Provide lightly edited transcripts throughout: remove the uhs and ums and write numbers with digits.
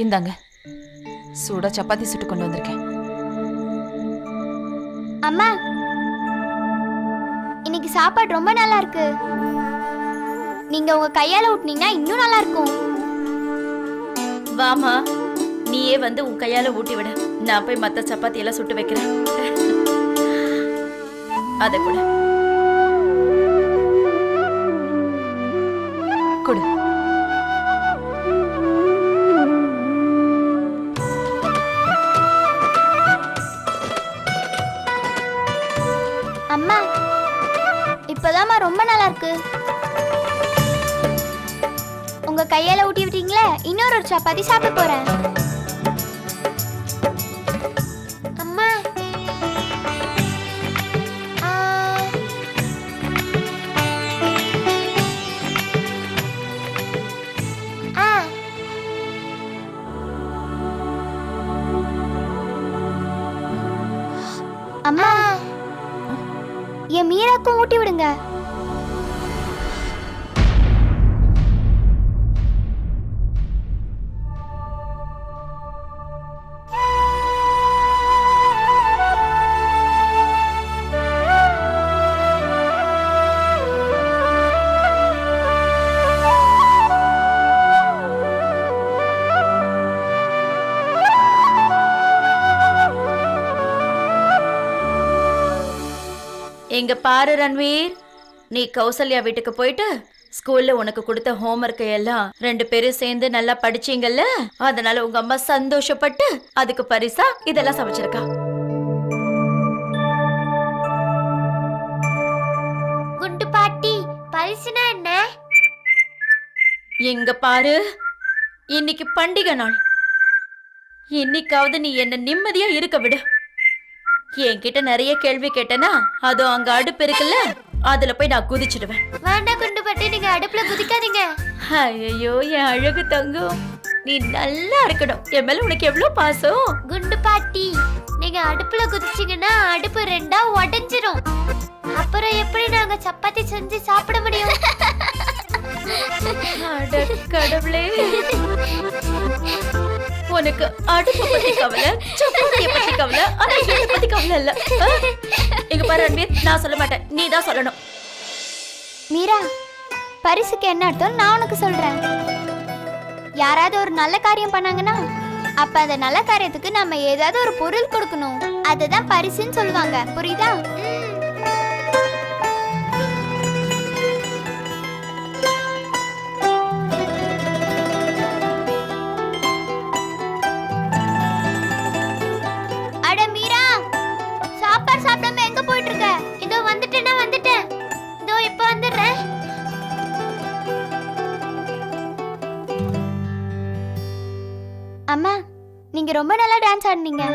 இந்தாங்க, சூட சப்பாத்தி சுட்டு கொண்டு வந்திருக்கேன். அம்மா, இன்னைக்கு சாப்பாடு ரொம்ப நல்லா இருக்கு. நீங்க உங்க கையால ஊட்டினீங்கன்னா இன்னும் நல்லா இருக்கும். வாமா, நீயே வந்து உன் கையால ஊட்டி விட. நான் போய் மத்த சப்பாத்தி எல்லாம் சுட்டு வைக்கிறேன். அத கூட கொடு. அம்மா, இப்பதாம்மா ரொம்ப நல்லா இருக்கு. உங்க கையால ஊட்டி விட்டீங்களே, இன்னொரு ஒரு சப்பாத்தி சாப்பிட போறேன். அம்மா, அம்மா, என் மீராக்கும் ஊட்டி விடுங்க. எங்க பாரு ரன்வீர், நீ கௌசல்யா வீட்டுக்கு போயிட்டு ஸ்கூல்ல உனக்கு கொடுத்த ஹோம்ஒர்க்கை எல்லாம் 2 பேரும் சேர்ந்து நல்லா படிச்சீங்கல்ல, அதனால உங்க அம்மா சந்தோஷப்பட்டு அதுக்கு பரிசா இதெல்லாம் சமைச்சிருக்கா. குண்டு பாட்டி, பரிசுனா என்ன? எங்க பாரு, இன்னைக்கு பண்டிகை நாள். இன்னைக்காவது நீ என்ன நிம்மதியா இருக்க விடு. என்கிட்ட நிறைய கேள்வி கேட்டனா, அதுவும் அங்க அடுப்பு இருக்குல்ல, அதுல போய் நான் குதிச்சிடுவேன். வேண்டாம் குண்டு பாட்டி, நீங்க அடுப்புல குதிக்காதீங்க. ஐயோ என் அழகு தங்கம், நீ நல்லா இருக்கணும். என் மேல உனக்கு எவ்வளவு பாசம். குண்டு பாட்டி, நீங்க அடுப்புல குதிச்சீங்கன்னா அடுப்பு 2ஆ உடைஞ்சிரும். அப்புறம் எப்படி நாங்க சப்பாத்தி செஞ்சு சாப்பிட முடியும்? அட கடவுளே, உனக்கு அடுப்பு பத்தி கவலை, சப்பாத்திய பத்தி கவலை, ஆனா இத பத்தி கவலை இல்ல. இங்க பாரு ரன்வீர், நான் சொல்ல மாட்டேன், நீ தான் சொல்லணும். மீரா, பரிசுக்கு என்ன அர்த்தம் நான் உனக்கு சொல்றேன். யாராவது ஒரு நல்ல காரியம் பண்ணாங்கன்னா அப்ப அந்த நல்ல காரியத்துக்கு நம்ம ஏதாவது ஒரு பொருள் கொடுக்கணும். அதுதான் பரிசுன்னு சொல்லுவாங்க. புரியுதா? அட மீரா, சாப்பாடு சாப்பிடாம எங்க போயிட்டு இருக்க? இதோ வந்துட்டேன்னா வந்துட்டேன். இதோ இப்ப வந்துடுறேன். அம்மா, நீங்க ரொம்ப நல்லா டான்ஸ் ஆடுனீங்க.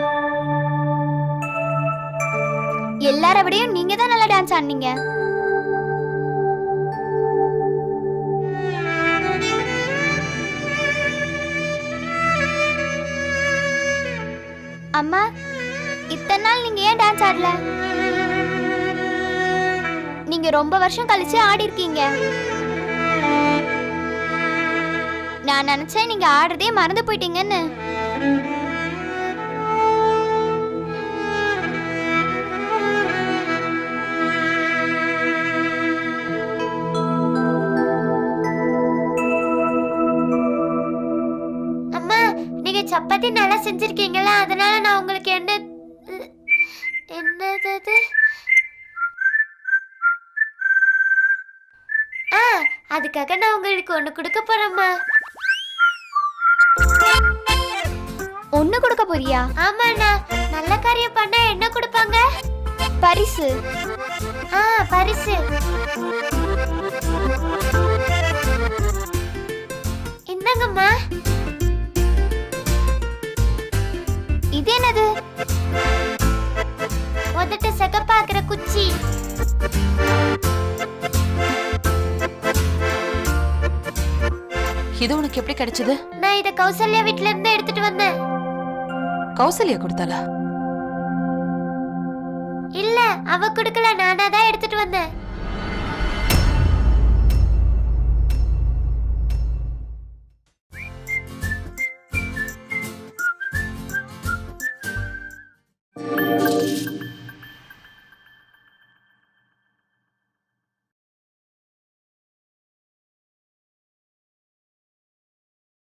எல்லார விடையும் நீங்க தான் நல்லா டான்ஸ் ஆடுனீங்க. அம்மா, இத்தனை நாள் நீங்க ஏன் டான்ஸ் ஆடல? நீங்க ரொம்ப வருஷம் கழிச்சு ஆடி இருக்கீங்க. நான் நினைச்சேன் நீங்க ஆடுறதே மறந்து போயிட்டீங்கன்னு. அம்மா, நீங்க சப்பாத்தி நல்லா செஞ்சிருக்கீங்களா, அதனால நான் உங்களுக்கு என்னது அதுக்காக நான் உங்களுக்கு ஒண்ணு கொடுக்க போறேம்மா. ஒண்ணு கொடுக்க போறியா? ஆமாண்ணா, நல்ல காரியம் பண்ணா என்ன கொடுப்பாங்க? பரிசு. பரிசு. இந்தாங்கம்மா. இது என்னது? உதட்ட செகப்பாக்குற குச்சி. இது உனக்கு எப்படி கிடைச்சது? நான் இத கௌசல்யா வீட்ல இருந்து எடுத்துட்டு வந்தேன். கௌசல்யா கொடுத்தாளா? இல்ல, அவ கொடுக்கல, நானா தான் எடுத்துட்டு வந்தேன்.